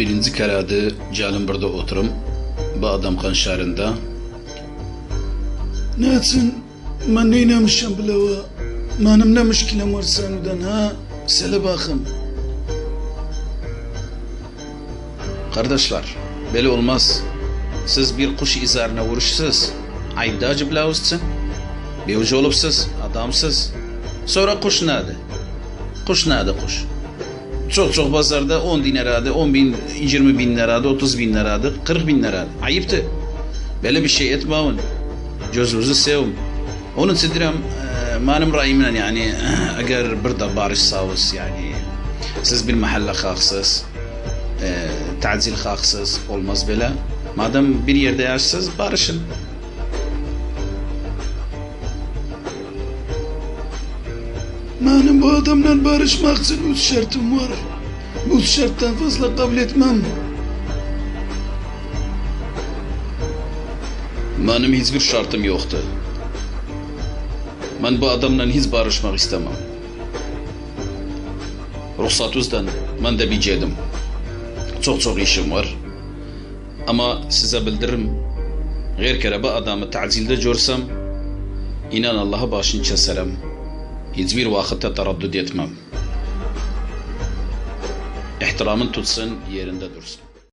Birinci keradı calim burada oturum. Bu adam kanşarında. Ne için? Ben neylemişim bile va? Benim ne müşkilem var senudan ha? Söyle bakım. Kardeşler, böyle olmaz. Siz bir kuş izarına vuruşsuz. Ayıpta acı blavuzsun. Bir ucu olupsuz, adamsız. Sonra kuş nerede? Kuş nerede kuş? Çok pazarda 10 dinaradı, 10 bin, 20 bin liradı, 30 bin liradı, 40 bin liradı. Ayıptı. Böyle bir şey etmeyin. Gözünüzü sevin. Onun için diyorum, benim rayımla yani, eğer burada barış sağız yani, siz bir mahalle haksız, tazil haksız olmaz böyle. Madem bir yerde yaşsız, barışın. Benim bu adamla barışmak için 3 şartım var. Bu şarttan fazla kabul etmem. Benim hiçbir şartım yoktu. Ben bu adamla hiç barışmak istemem. Ruhsatınızdan ben de bir cedim. Çok işim var. Ama size bildiririm. Her kere bu adamı tazilde görsem, inan Allah'a başını keserim. Hiçbir vakitte tereddüt etmem. İhtiramın tutsun, yerinde dursun.